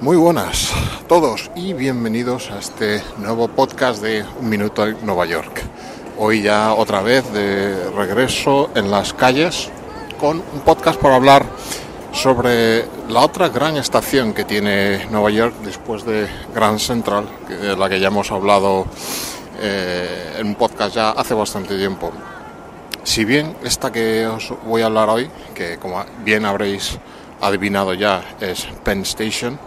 Muy buenas a todos y bienvenidos a este nuevo podcast de Un Minuto en Nueva York. Hoy ya otra vez de regreso en las calles con un podcast para hablar sobre la otra gran estación que tiene Nueva York después de Grand Central, de la que ya hemos hablado en un podcast ya hace bastante tiempo. Si bien esta que os voy a hablar hoy, que como bien habréis adivinado ya, es Penn Station,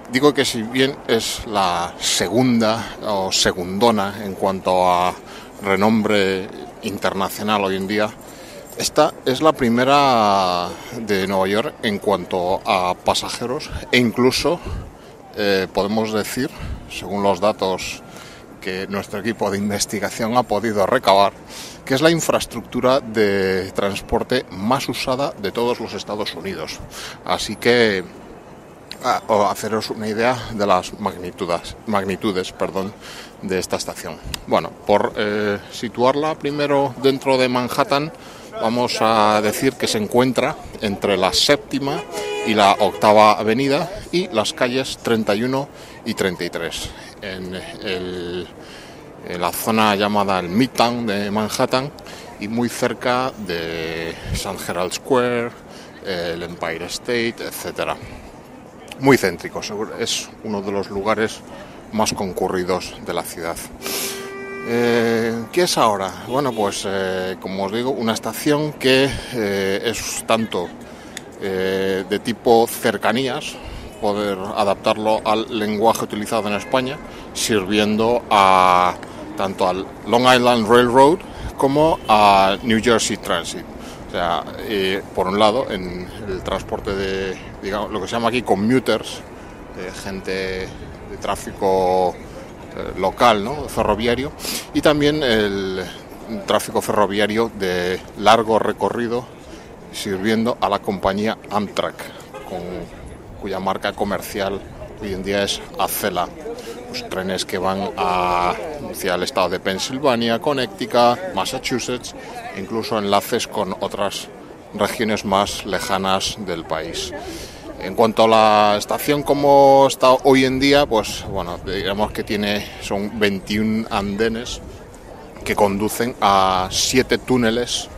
digo que si bien es la segunda o segundona en cuanto a renombre internacional hoy en día, esta es la primera de Nueva York en cuanto a pasajeros e incluso podemos decir, según los datos que nuestro equipo de investigación ha podido recabar, que es la infraestructura de transporte más usada de todos los Estados Unidos. Así que haceros una idea de las magnitudes de esta estación. Bueno, por situarla primero dentro de Manhattan, vamos a decir que se encuentra entre la séptima y la octava avenida y las calles 31 y 33 en la zona llamada el Midtown de Manhattan y muy cerca de St. Herald Square, el Empire State, etcétera. Muy céntrico, es uno de los lugares más concurridos de la ciudad. ¿Qué es ahora? Bueno, pues como os digo, una estación que es tanto de tipo cercanías, poder adaptarlo al lenguaje utilizado en España, sirviendo tanto al Long Island Railroad como a New Jersey Transit. O sea, por un lado, en el transporte de, digamos, lo que se llama aquí commuters, gente de tráfico local, ¿no?, ferroviario, y también el tráfico ferroviario de largo recorrido, sirviendo a la compañía Amtrak, cuya marca comercial hoy en día es Acela. Los trenes que van hacia el estado de Pensilvania, Connecticut, Massachusetts, incluso enlaces con otras regiones más lejanas del país. En cuanto a la estación como está hoy en día, pues bueno, digamos que son 21 andenes que conducen a 7 túneles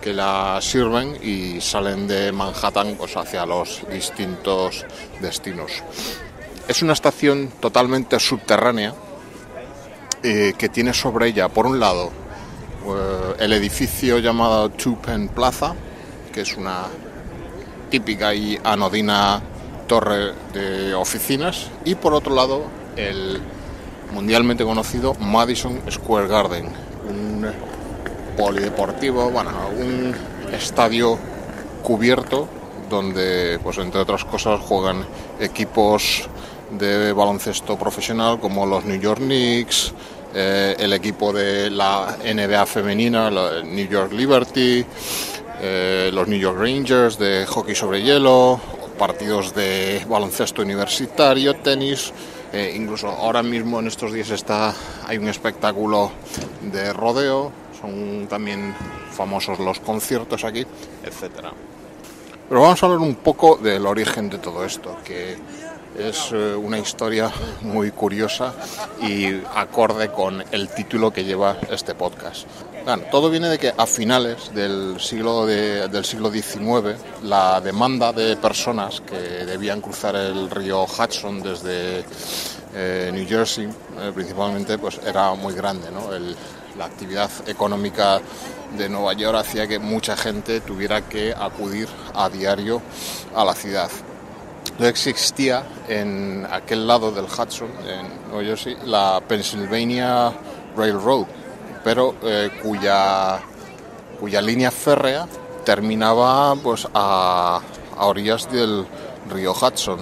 que la sirven y salen de Manhattan pues hacia los distintos destinos. Es una estación totalmente subterránea que tiene sobre ella, por un lado, el edificio llamado Two Penn Plaza, que es una típica y anodina torre de oficinas, y por otro lado el mundialmente conocido Madison Square Garden, un polideportivo, un estadio cubierto donde, pues entre otras cosas, juegan equipos de baloncesto profesional como los New York Knicks, el equipo de la NBA femenina, la New York Liberty, los New York Rangers de hockey sobre hielo, partidos de baloncesto universitario, tenis, incluso ahora mismo en estos días hay un espectáculo de rodeo, son también famosos los conciertos aquí, etcétera. Pero vamos a hablar un poco del origen de todo esto, que es una historia muy curiosa y acorde con el título que lleva este podcast. Bueno, todo viene de que a finales del siglo XIX la demanda de personas que debían cruzar el río Hudson desde New Jersey principalmente, pues era muy grande, ¿no? La actividad económica de Nueva York hacía que mucha gente tuviera que acudir a diario a la ciudad. No existía en aquel lado del Hudson, en Nueva Jersey, la Pennsylvania Railroad, pero cuya línea férrea terminaba pues a orillas del río Hudson.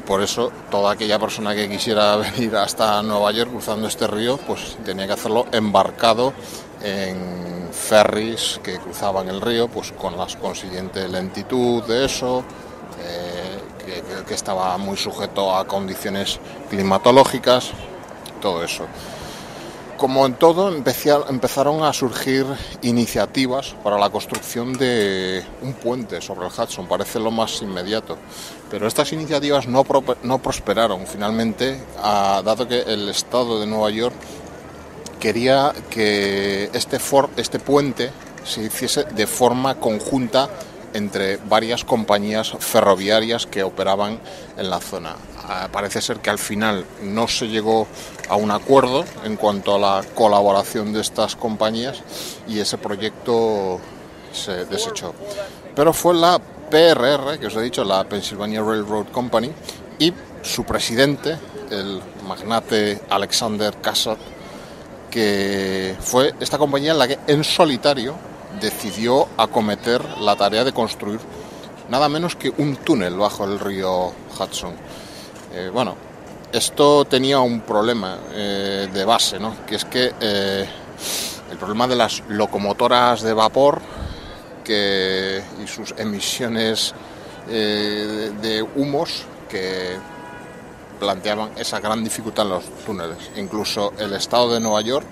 Por eso toda aquella persona que quisiera venir hasta Nueva York cruzando este río pues tenía que hacerlo embarcado en ferries que cruzaban el río, pues con la consiguiente lentitud de eso, que estaba muy sujeto a condiciones climatológicas, todo eso. como en todo, empezaron a surgir iniciativas para la construcción de un puente sobre el Hudson, parece lo más inmediato. Pero estas iniciativas no prosperaron finalmente, dado que el estado de Nueva York quería que este puente se hiciese de forma conjunta entre varias compañías ferroviarias que operaban en la zona. Parece ser que al final no se llegó a un acuerdo en cuanto a la colaboración de estas compañías y ese proyecto se desechó. Pero fue la PRR, que os he dicho, la Pennsylvania Railroad Company, y su presidente, el magnate Alexander Cassatt, que fue esta compañía la que en solitario decidió acometer la tarea de construir nada menos que un túnel bajo el río Hudson. Esto tenía un problema de base, ¿no? Que es que el problema de las locomotoras de vapor y sus emisiones de humos que planteaban esa gran dificultad en los túneles. Incluso el estado de Nueva York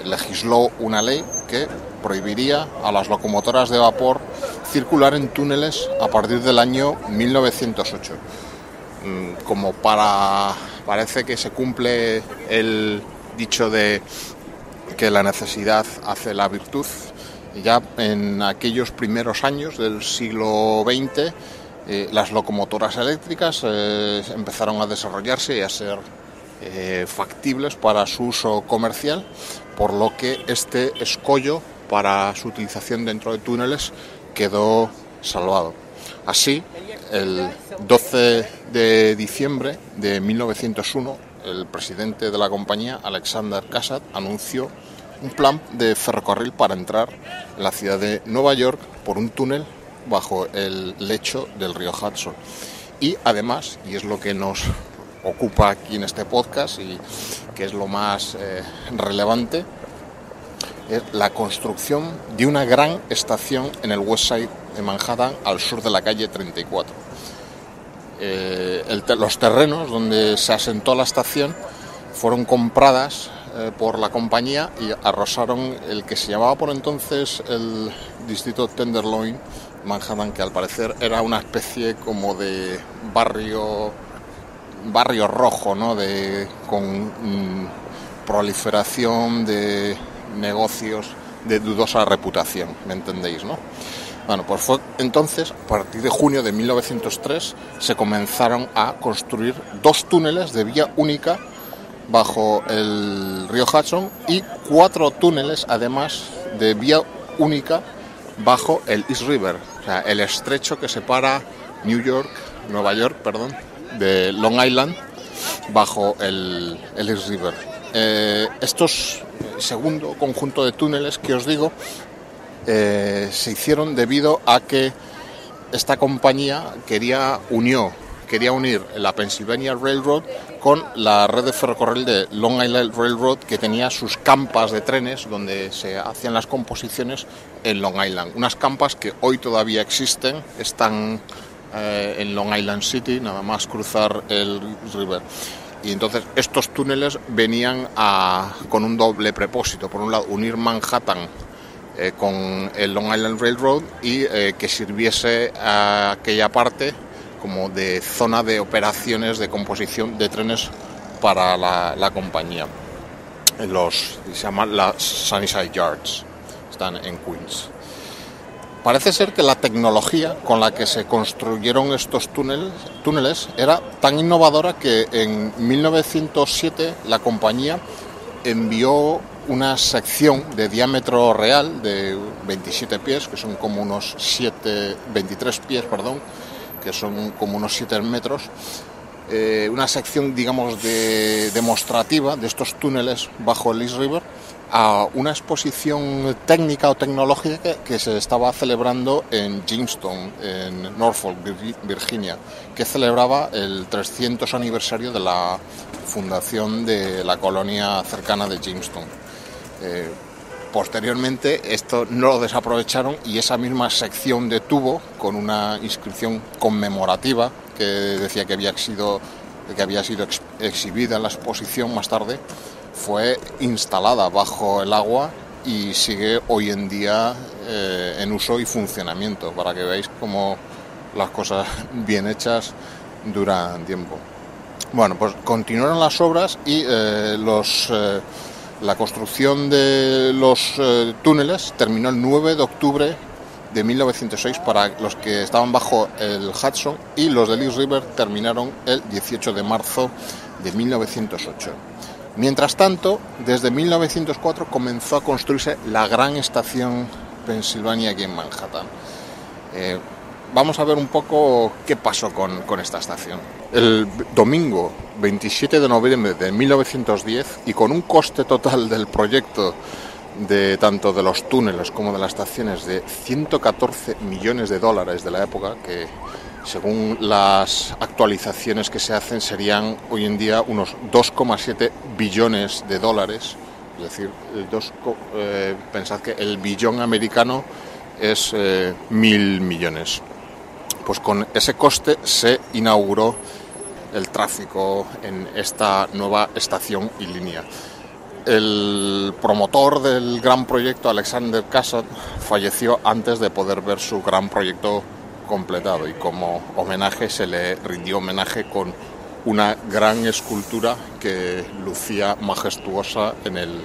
legisló una ley que prohibiría a las locomotoras de vapor circular en túneles a partir del año 1908. Parece que se cumple el dicho de que la necesidad hace la virtud. Y ya en aquellos primeros años del siglo XX, las locomotoras eléctricas empezaron a desarrollarse y a ser factibles para su uso comercial, por lo que este escollo para su utilización dentro de túneles quedó salvado. Así, el 12 de diciembre de 1901, el presidente de la compañía, Alexander Cassatt, anunció un plan de ferrocarril para entrar en la ciudad de Nueva York por un túnel bajo el lecho del río Hudson. Y además, y es lo que nos ocupa aquí en este podcast y que es lo más relevante, es la construcción de una gran estación en el West Side de Manhattan, al sur de la calle 34. Los terrenos donde se asentó la estación fueron compradas por la compañía y arrosaron el que se llamaba por entonces el distrito Tenderloin, Manhattan, que al parecer era una especie como de barrio rojo, ¿no? Con proliferación de negocios de dudosa reputación, ¿me entendéis, no? Bueno, pues fue entonces, a partir de junio de 1903, se comenzaron a construir 2 túneles de vía única bajo el río Hudson y 4 túneles, además, de vía única bajo el East River, o sea, el estrecho que separa Nueva York, de Long Island, bajo el East River. Estos segundo conjunto de túneles que os digo se hicieron debido a que esta compañía quería unir la Pennsylvania Railroad con la red de ferrocarril de Long Island Railroad, que tenía sus campas de trenes donde se hacían las composiciones en Long Island. Unas campas que hoy todavía existen, están en Long Island City, nada más cruzar el River. Y entonces estos túneles venían con un doble propósito. Por un lado, unir Manhattan con el Long Island Railroad y que sirviese a aquella parte como de zona de operaciones de composición de trenes para la compañía. Se llaman las Sunnyside Yards, están en Queens. Parece ser que la tecnología con la que se construyeron estos túneles era tan innovadora que en 1907 la compañía envió una sección de diámetro real de 27 pies, que son como unos 23 pies, que son como unos 7 metros, una sección, digamos, demostrativa de estos túneles bajo el East River a una exposición técnica o tecnológica que se estaba celebrando en Jamestown, en Norfolk, Virginia, que celebraba el 300 aniversario de la fundación de la colonia cercana de Jamestown. Posteriormente esto no lo desaprovecharon y esa misma sección de tubo con una inscripción conmemorativa que decía que había sido exhibida en la exposición más tarde fue instalada bajo el agua y sigue hoy en día en uso y funcionamiento, para que veáis cómo las cosas bien hechas duran tiempo. Bueno, pues continuaron las obras y la construcción de los túneles terminó el 9 de octubre de 1906 para los que estaban bajo el Hudson, y los del East River terminaron el 18 de marzo de 1908. Mientras tanto, desde 1904 comenzó a construirse la gran estación Pensilvania aquí en Manhattan. Vamos a ver un poco qué pasó con esta estación. El domingo 27 de noviembre de 1910, y con un coste total del proyecto de tanto de los túneles como de las estaciones de 114 millones de dólares de la época, que según las actualizaciones que se hacen serían hoy en día unos 2,7 billones de dólares, es decir, pensad que el billón americano es 1.000 millones. Pues con ese coste se inauguró el tráfico en esta nueva estación y línea. El promotor del gran proyecto, Alexander Cassatt, falleció antes de poder ver su gran proyecto completado, y como homenaje se le rindió homenaje con una gran escultura que lucía majestuosa en el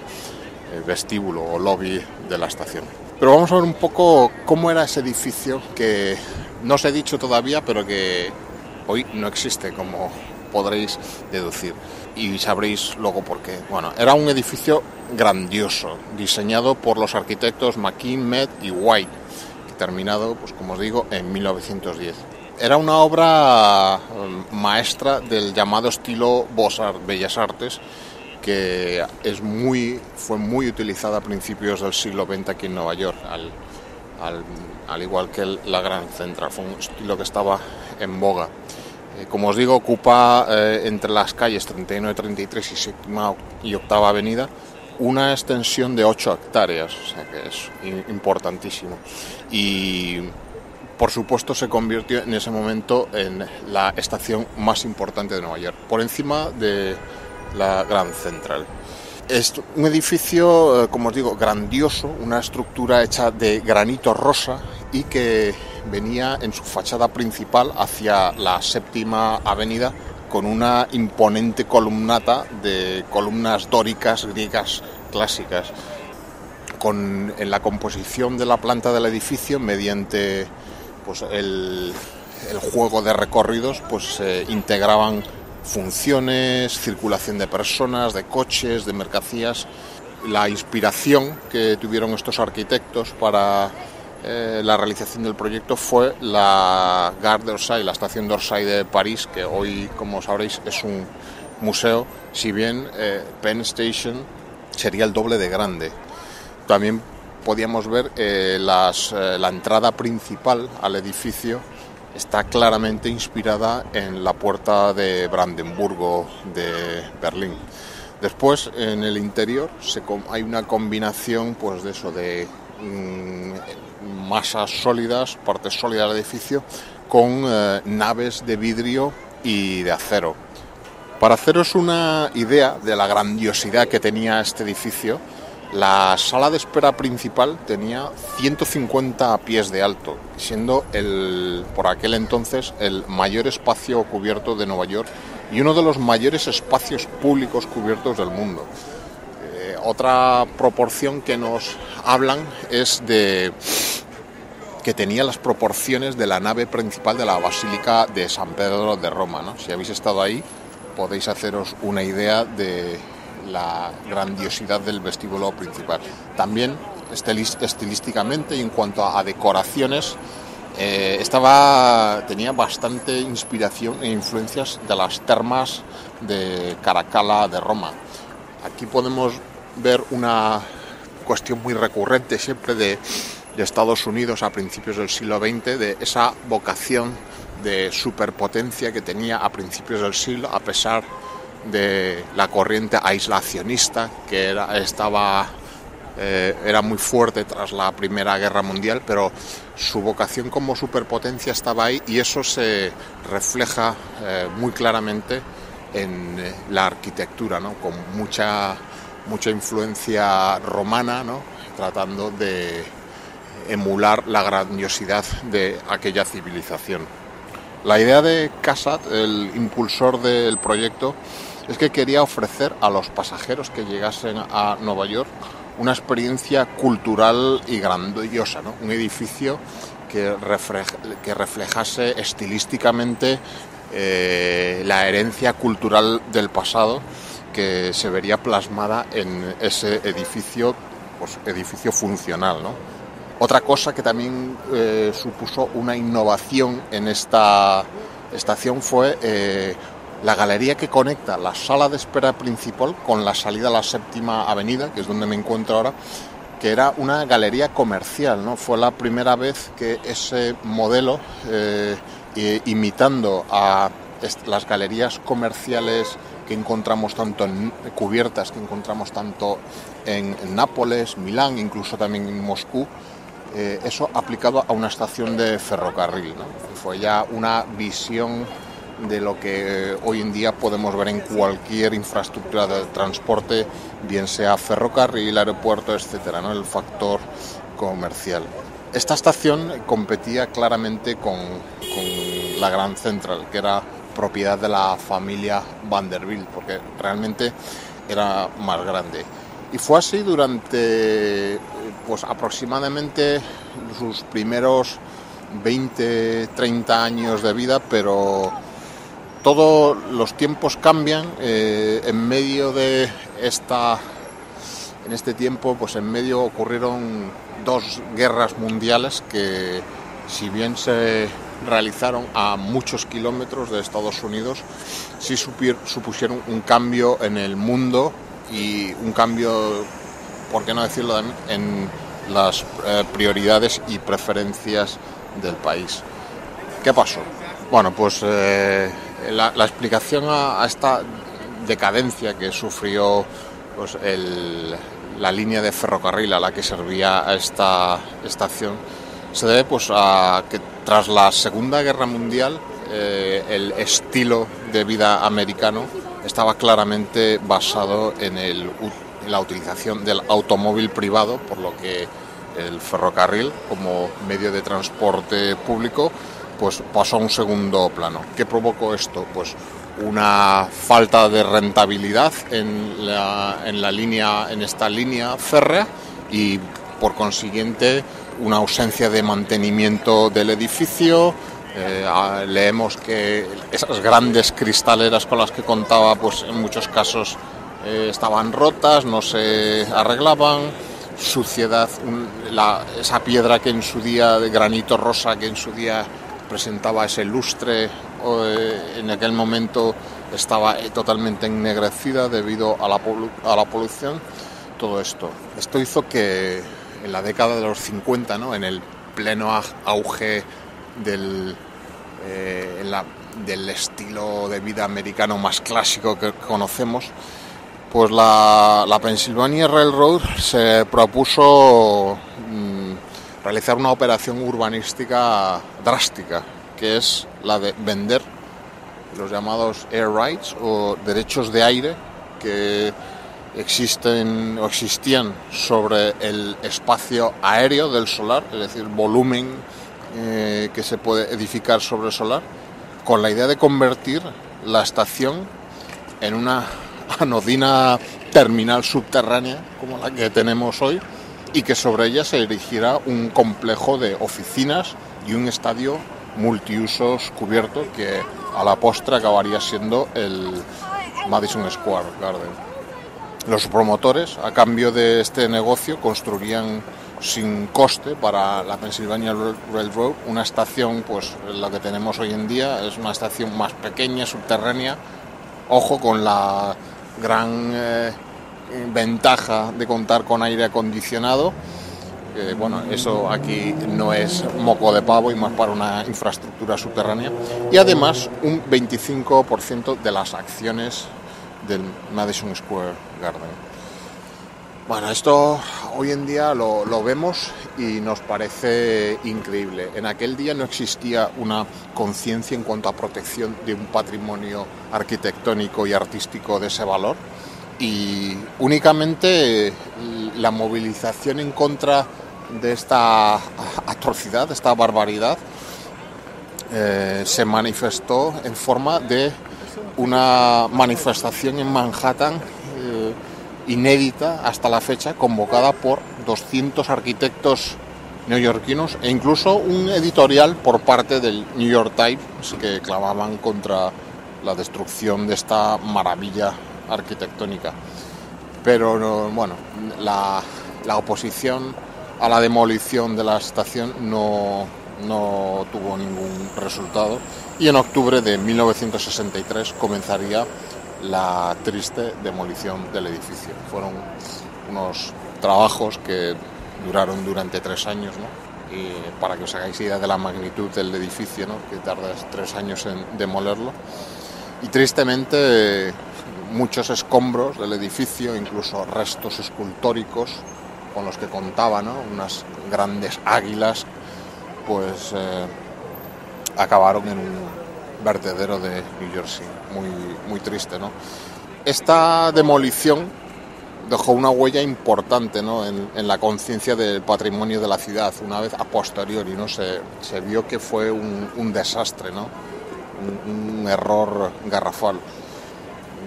vestíbulo o lobby de la estación. Pero vamos a ver un poco cómo era ese edificio, que no os he dicho todavía, pero que hoy no existe, como podréis deducir, y sabréis luego por qué. Bueno, era un edificio grandioso, diseñado por los arquitectos McKean, Met y White, terminado, pues como os digo, en 1910. Era una obra maestra del llamado estilo Beaux-Arts, Bellas Artes, que fue muy utilizada a principios del siglo XX aquí en Nueva York, al igual que la Grand Central. Fue un estilo que estaba en boga. Como os digo, ocupa entre las calles 39, 33 y 7ª y 8ª Avenida una extensión de 8 hectáreas, o sea que es importantísimo. Y por supuesto se convirtió en ese momento en la estación más importante de Nueva York, por encima de la Grand Central. Es un edificio, como os digo, grandioso, una estructura hecha de granito rosa y que venía en su fachada principal hacia la 7ª Avenida con una imponente columnata de columnas dóricas griegas clásicas. En la composición de la planta del edificio, mediante pues, el juego de recorridos, pues se integraban funciones, circulación de personas, de coches, de mercancías. La inspiración que tuvieron estos arquitectos para la realización del proyecto fue la Gare d'Orsay, la estación d'Orsay de París, que hoy, como sabréis, es un museo, si bien Penn Station sería el doble de grande. También podíamos ver la entrada principal al edificio está claramente inspirada en la puerta de Brandenburgo de Berlín. Después, en el interior hay una combinación, pues, de eso, de masas sólidas, partes sólidas del edificio, con naves de vidrio y de acero. Para haceros una idea de la grandiosidad que tenía este edificio, la sala de espera principal tenía 150 pies de alto, siendo por aquel entonces el mayor espacio cubierto de Nueva York y uno de los mayores espacios públicos cubiertos del mundo. Otra proporción que nos hablan es de que tenía las proporciones de la nave principal de la Basílica de San Pedro de Roma, ¿no? Si habéis estado ahí, podéis haceros una idea de la grandiosidad del vestíbulo principal. También estilísticamente y en cuanto a decoraciones, tenía bastante inspiración e influencias de las termas de Caracalla de Roma. Aquí podemos ver una cuestión muy recurrente siempre de Estados Unidos a principios del siglo XX, de esa vocación de superpotencia que tenía a principios del siglo, a pesar de la corriente aislacionista que era muy fuerte tras la Primera Guerra Mundial, pero su vocación como superpotencia estaba ahí, y eso se refleja muy claramente en la arquitectura, ¿no? Con mucha mucha influencia romana, ¿no? Tratando de emular la grandiosidad de aquella civilización. La idea de Cassatt, el impulsor del proyecto, es que quería ofrecer a los pasajeros que llegasen a Nueva York una experiencia cultural y grandiosa, ¿no? Un edificio que reflejase estilísticamente la herencia cultural del pasado, que se vería plasmada en ese edificio, pues, edificio funcional, ¿no? Otra cosa que también supuso una innovación en esta estación fue la galería que conecta la sala de espera principal con la salida a la Séptima Avenida, que es donde me encuentro ahora, que era una galería comercial, ¿no? Fue la primera vez que ese modelo, imitando a las galerías comerciales que encontramos tanto en cubiertas, que encontramos tanto en Nápoles, Milán, incluso también en Moscú, eso aplicado a una estación de ferrocarril, ¿no? Fue ya una visión de lo que hoy en día podemos ver en cualquier infraestructura de transporte, bien sea ferrocarril, aeropuerto, etcétera, ¿no? El factor comercial. Esta estación competía claramente con la Grand Central, que era propiedad de la familia Vanderbilt, porque realmente era más grande. Y fue así durante pues aproximadamente sus primeros 20-30 años de vida, pero todos los tiempos cambian. En medio de en este tiempo, pues en medio ocurrieron 2 guerras mundiales que, si bien se realizaron a muchos kilómetros de Estados Unidos, sí supusieron un cambio en el mundo y un cambio, por qué no decirlo, en las prioridades y preferencias del país. ¿Qué pasó? Bueno, pues la explicación a esta decadencia que sufrió, pues, la línea de ferrocarril a la que servía a esta estación se debe, pues, a que tras la Segunda Guerra Mundial el estilo de vida americano estaba claramente basado en la utilización del automóvil privado, por lo que el ferrocarril como medio de transporte público pues pasó a un segundo plano. ¿Qué provocó esto? Pues una falta de rentabilidad en esta línea férrea y, por consiguiente, una ausencia de mantenimiento del edificio. Leemos que esas grandes cristaleras con las que contaba, pues en muchos casos estaban rotas, no se arreglaban. Suciedad, esa piedra que en su día, de granito rosa, que en su día presentaba ese lustre, en aquel momento estaba totalmente ennegrecida debido a la polución. Todo esto hizo que en la década de los 50, ¿no?, en el pleno auge del estilo de vida americano más clásico que conocemos, pues la Pennsylvania Railroad se propuso realizar una operación urbanística drástica, que es la de vender los llamados air rights, o derechos de aire, que existían sobre el espacio aéreo del solar, es decir, volumen que se puede edificar sobre el solar, con la idea de convertir la estación en una anodina terminal subterránea como la que tenemos hoy, y que sobre ella se erigiera un complejo de oficinas y un estadio multiusos cubierto que a la postre acabaría siendo el Madison Square Garden. Los promotores, a cambio de este negocio, construirían sin coste para la Pennsylvania Railroad una estación, pues la que tenemos hoy en día. Es una estación más pequeña, subterránea, ojo, con la gran ventaja de contar con aire acondicionado. Bueno, eso aquí no es moco de pavo, y más para una infraestructura subterránea. Y además un 25% de las acciones del Madison Square Garden. Bueno, esto hoy en día lo vemos y nos parece increíble. En aquel día no existía una conciencia en cuanto a protección de un patrimonio arquitectónico y artístico de ese valor. y únicamente la movilización en contra de esta atrocidad, de esta barbaridad, se manifestó en forma de una manifestación en Manhattan inédita hasta la fecha, convocada por 200 arquitectos neoyorquinos e incluso un editorial por parte del New York Times que clamaban contra la destrucción de esta maravilla arquitectónica. Pero bueno, la oposición a la demolición de la estación no tuvo ningún resultado y en octubre de 1963 comenzaría la triste demolición del edificio. Fueron unos trabajos que duraron durante 3 años, ¿no? Y para que os hagáis idea de la magnitud del edificio, ¿no? Que tardas 3 años en demolerlo. Y tristemente muchos escombros del edificio, incluso restos escultóricos con los que contaba, ¿no? Unas grandes águilas, pues acabaron en un vertedero de New Jersey, muy triste, ¿no? Esta demolición dejó una huella importante, ¿no? en la conciencia del patrimonio de la ciudad. Una vez a posteriori, ¿no? se vio que fue un desastre, ¿no? un error garrafal.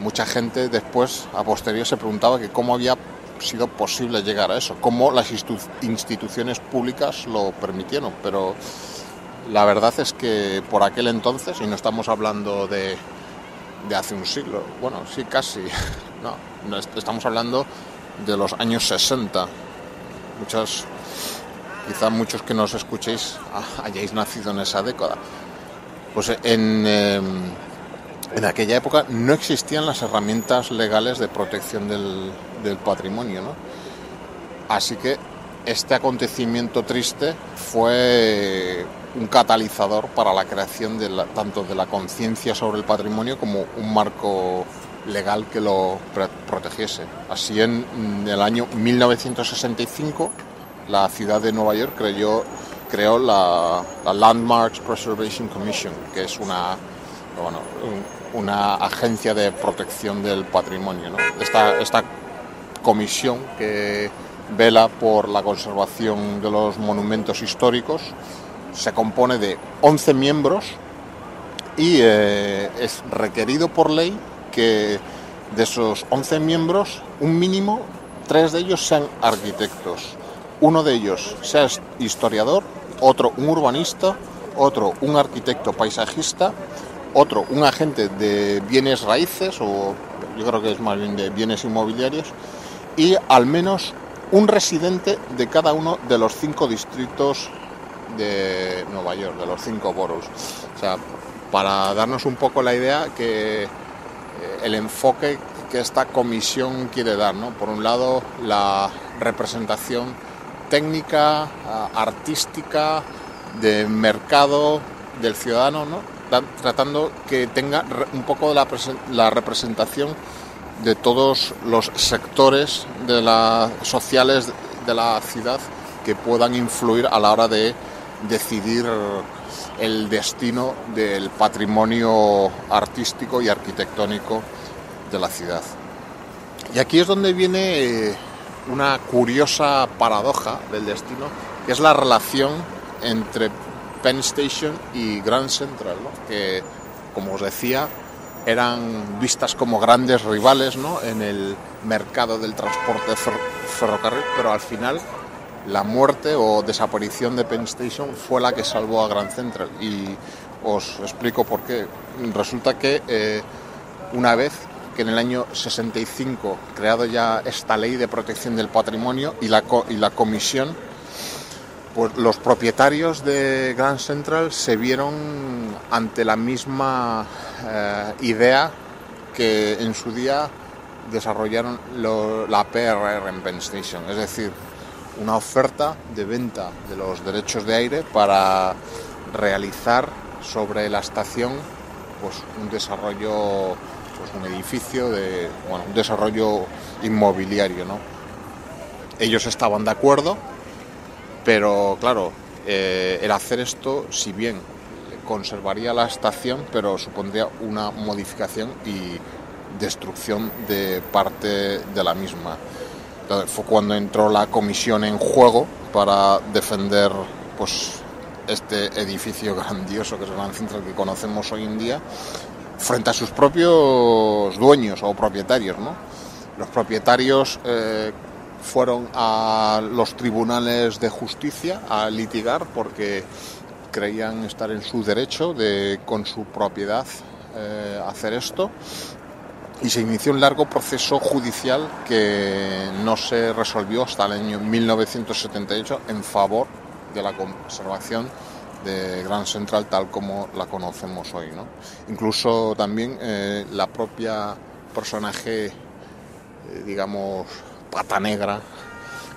Mucha gente después, a posteriori, se preguntaba que cómo había sido posible llegar a eso, cómo las instituciones públicas lo permitieron, pero la verdad es que por aquel entonces, y no estamos hablando de hace un siglo, bueno, sí, casi, no, estamos hablando de los años 60. Quizá muchos que nos escuchéis hayáis nacido en esa década. Pues en aquella época no existían las herramientas legales de protección del patrimonio, ¿no? Así que este acontecimiento triste fue un catalizador para la creación tanto de la conciencia sobre el patrimonio como un marco legal que lo protegiese. Así, en el año 1965, la ciudad de Nueva York creó la Landmarks Preservation Commission, que es una agencia de protección del patrimonio, ¿no? Esta comisión que vela por la conservación de los monumentos históricos se compone de 11 miembros y es requerido por ley que de esos 11 miembros, un mínimo 3 de ellos sean arquitectos, uno de ellos sea historiador, otro un urbanista, otro un arquitecto paisajista, otro un agente de bienes raíces, o yo creo que es más bien de bienes inmobiliarios, y al menos un residente de cada uno de los 5 distritos de Nueva York, de los 5 boroughs. O sea, para darnos un poco la idea que el enfoque que esta comisión quiere dar, ¿no? Por un lado, la representación técnica, artística, de mercado del ciudadano, ¿no? Tratando que tenga un poco la representación de todos los sectores sociales de la ciudad que puedan influir a la hora de decidir el destino del patrimonio artístico y arquitectónico de la ciudad. Y aquí es donde viene una curiosa paradoja del destino, que es la relación entre Penn Station y Grand Central, ¿no? Que, como os decía, eran vistas como grandes rivales, ¿no? En el mercado del transporte ferrocarril, pero al final la muerte o desaparición de Penn Station fue la que salvó a Grand Central. Y os explico por qué. Resulta que una vez que en el año 65, creado ya esta ley de protección del patrimonio y la comisión, pues los propietarios de Grand Central se vieron ante la misma idea que en su día desarrollaron la PRR en Penn Station, es decir, una oferta de venta de los derechos de aire para realizar sobre la estación pues un desarrollo, pues un edificio un desarrollo inmobiliario, ¿no? Ellos estaban de acuerdo, pero claro, el hacer esto, si bien conservaría la estación, pero supondría una modificación y destrucción de parte de la misma. Entonces, fue cuando entró la comisión en juego para defender pues este edificio grandioso que es el Grand Central que conocemos hoy en día, frente a sus propios dueños o propietarios, ¿no? Los propietarios fueron a los tribunales de justicia a litigar porque creían estar en su derecho de, con su propiedad, hacer esto, y se inició un largo proceso judicial que no se resolvió hasta el año 1978 en favor de la conservación de Grand Central tal como la conocemos hoy, ¿no? Incluso también la propia personaje, digamos, pata negra,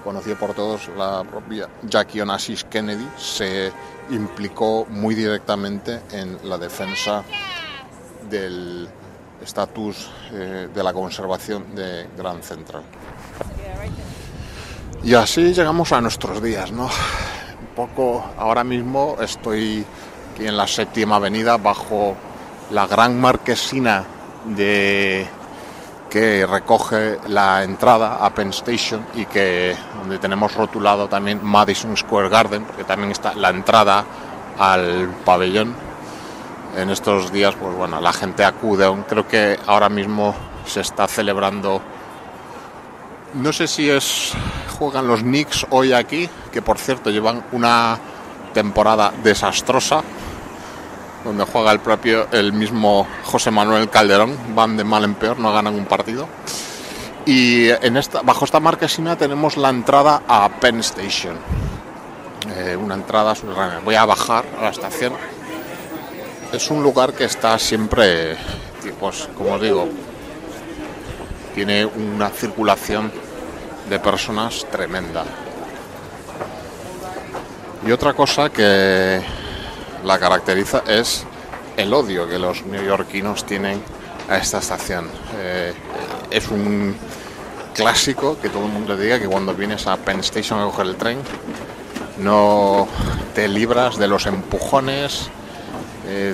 conocida por todos, la propia Jackie Onassis Kennedy, se implicó muy directamente en la defensa del estatus de la conservación de Grand Central. Y así llegamos a nuestros días, ¿no? Un poco, ahora mismo estoy aquí en la 7ª Avenida bajo la gran marquesina que recoge la entrada a Penn Station y que donde tenemos rotulado también Madison Square Garden, porque también está la entrada al pabellón. En estos días, pues bueno, la gente acude. Creo que ahora mismo se está celebrando, no sé si juegan los Knicks hoy aquí, que por cierto llevan una temporada desastrosa, donde juega el mismo José Manuel Calderón, van de mal en peor, no ganan un partido. Y bajo esta marquesina tenemos la entrada a Penn Station, una entrada subterránea. Voy a bajar a la estación. Es un lugar que está siempre, pues como os digo, tiene una circulación de personas tremenda. Y otra cosa que la caracteriza es el odio que los neoyorquinos tienen a esta estación. Es un clásico que todo el mundo diga que cuando vienes a Penn Station a coger el tren no te libras de los empujones,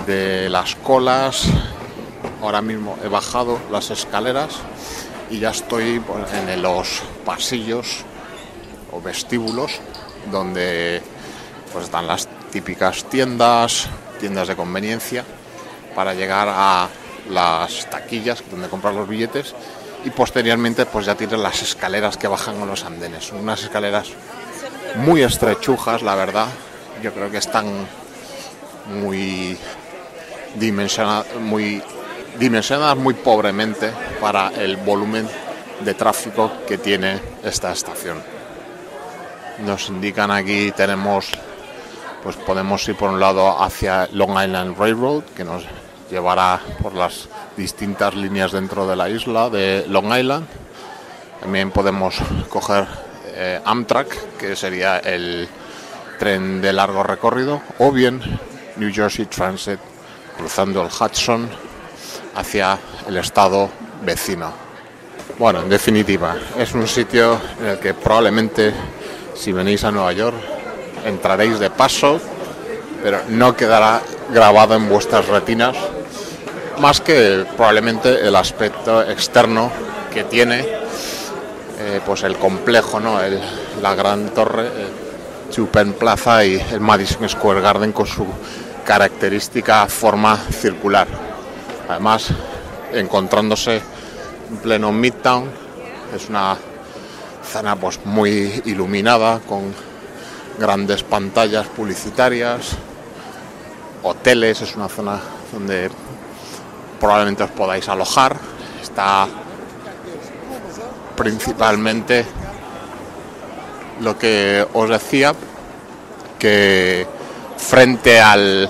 de las colas. Ahora mismo he bajado las escaleras y ya estoy en los pasillos o vestíbulos donde pues están las típicas tiendas de conveniencia para llegar a las taquillas donde comprar los billetes, y posteriormente pues ya tienes las escaleras que bajan a los andenes. Son unas escaleras muy estrechujas, la verdad. Yo creo que están muy dimensionadas muy pobremente para el volumen de tráfico que tiene esta estación. Nos indican aquí, pues podemos ir por un lado hacia Long Island Railroad, que nos llevará por las distintas líneas dentro de la isla de Long Island. También podemos coger Amtrak, que sería el tren de largo recorrido, o bien New Jersey Transit, cruzando el Hudson hacia el estado vecino. Bueno, en definitiva, es un sitio en el que probablemente, si venís a Nueva York, entraréis de paso, pero no quedará grabado en vuestras retinas, más que probablemente el aspecto externo que tiene, pues el complejo, ¿no? La gran torre, Two Penn Plaza y el Madison Square Garden con su característica forma circular. Además, encontrándose en pleno Midtown, es una zona pues muy iluminada, con grandes pantallas publicitarias, hoteles. Es una zona donde probablemente os podáis alojar. Está principalmente lo que os decía, que frente al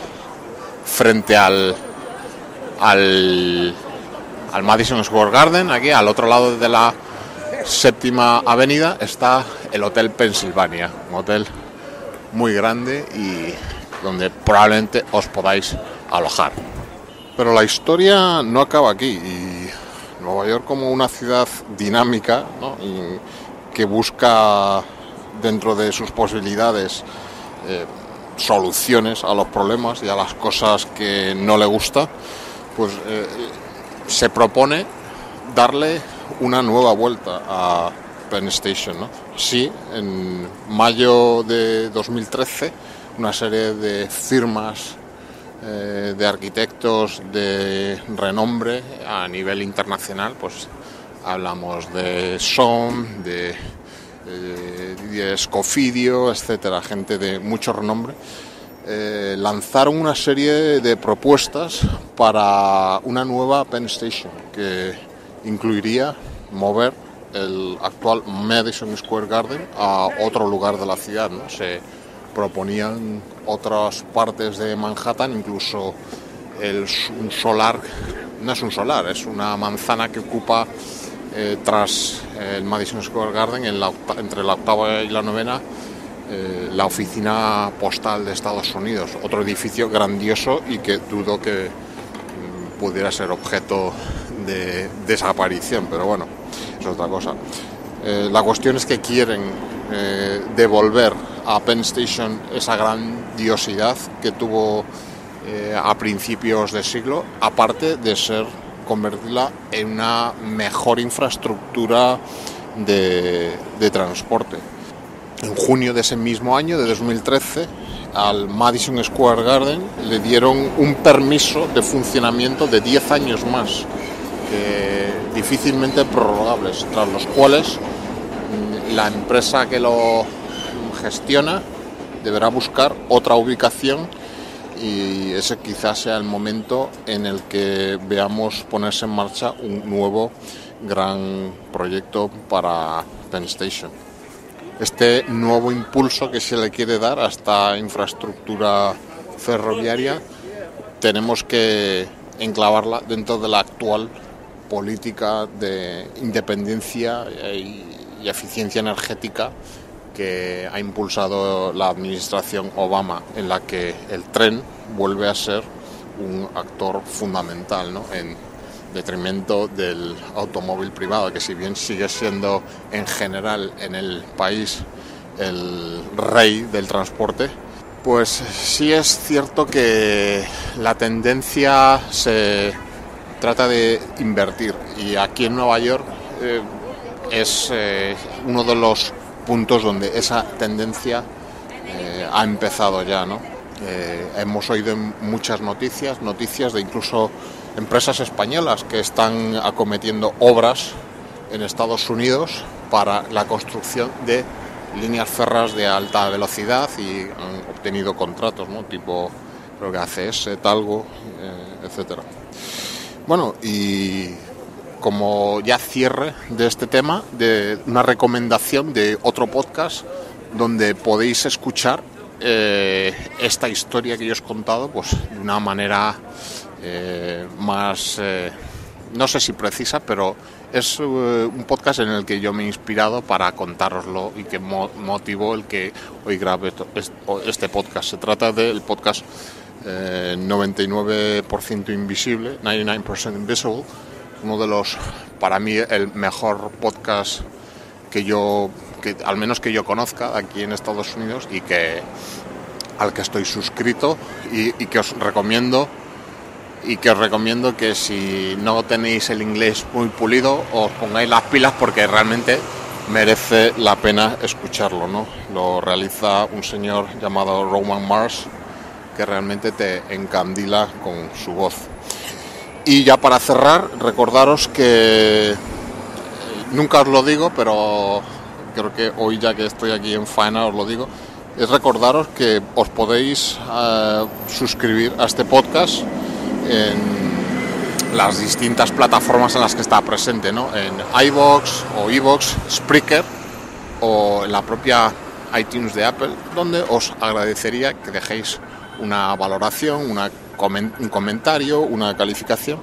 Madison Square Garden, aquí al otro lado de la 7ª Avenida, está el Hotel Pennsylvania, un hotel muy grande y donde probablemente os podáis alojar. Pero la historia no acaba aquí, y Nueva York, como una ciudad dinámica, ¿no? Y que busca dentro de sus posibilidades soluciones a los problemas y a las cosas que no le gusta, pues se propone darle una nueva vuelta a Penn Station, ¿no? Sí, en mayo de 2013, una serie de firmas de arquitectos de renombre a nivel internacional, pues hablamos de SOM, de Scofidio, etcétera, gente de mucho renombre, lanzaron una serie de propuestas para una nueva Penn Station que incluiría mover el actual Madison Square Garden a otro lugar de la ciudad, ¿no? Se proponían otras partes de Manhattan, incluso un solar, no es un solar, es una manzana que ocupa tras el Madison Square Garden, entre la octava y la novena, la oficina postal de Estados Unidos, otro edificio grandioso y que dudo que pudiera ser objeto de desaparición, pero bueno, es otra cosa. La cuestión es que quieren devolver a Penn Station esa grandiosidad que tuvo a principios de siglo, aparte de convertirla en una mejor infraestructura de transporte. En junio de ese mismo año, de 2013, al Madison Square Garden le dieron un permiso de funcionamiento de 10 años más, difícilmente prorrogables, tras los cuales la empresa que lo gestiona deberá buscar otra ubicación, y ese quizás sea el momento en el que veamos ponerse en marcha un nuevo gran proyecto para Penn Station. Este nuevo impulso que se le quiere dar a esta infraestructura ferroviaria tenemos que enclavarla dentro de la actual política de independencia y eficiencia energética que ha impulsado la administración Obama, en la que el tren vuelve a ser un actor fundamental, ¿no?, en detrimento del automóvil privado, que si bien sigue siendo en general en el país el rey del transporte, pues sí es cierto que la tendencia se trata de invertir, y aquí en Nueva York es uno de los puntos donde esa tendencia ha empezado ya, ¿no? Hemos oído muchas noticias de incluso empresas españolas que están acometiendo obras en Estados Unidos para la construcción de líneas férreas de alta velocidad, y han obtenido contratos, ¿no?, tipo, creo que ACS, Talgo, etcétera. Bueno, y como ya cierre de este tema, de una recomendación de otro podcast donde podéis escuchar esta historia que yo os he contado, pues de una manera más, no sé si precisa, pero es un podcast en el que yo me he inspirado para contároslo, y que motivó el que hoy grabe este podcast. Se trata del podcast 99% Invisible, 99% Invisible, uno de los, para mí, el mejor podcast que al menos que yo conozca aquí en Estados Unidos, y al que estoy suscrito, y que os recomiendo, que si no tenéis el inglés muy pulido, os pongáis las pilas, porque realmente merece la pena escucharlo, ¿no? Lo realiza un señor llamado Roman Mars, que realmente te encandila con su voz. Y ya para cerrar, recordaros que nunca os lo digo, pero creo que hoy, ya que estoy aquí en faena, os lo digo, es recordaros que os podéis suscribir a este podcast en las distintas plataformas en las que está presente, ¿no? En iVoox o iVoox, Spreaker, o en la propia iTunes de Apple, donde os agradecería que dejéis una valoración, un comentario, una calificación,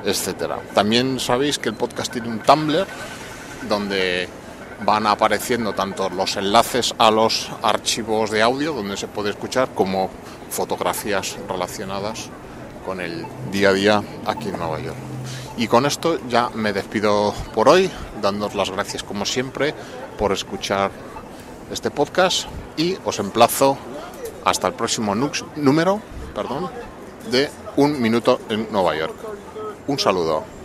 etcétera. También sabéis que el podcast tiene un Tumblr donde van apareciendo tanto los enlaces a los archivos de audio donde se puede escuchar, como fotografías relacionadas con el día a día aquí en Nueva York. Y con esto ya me despido por hoy, dándoos las gracias como siempre por escuchar este podcast, y os emplazo hasta el próximo número de Un Minuto en Nueva York. Un saludo.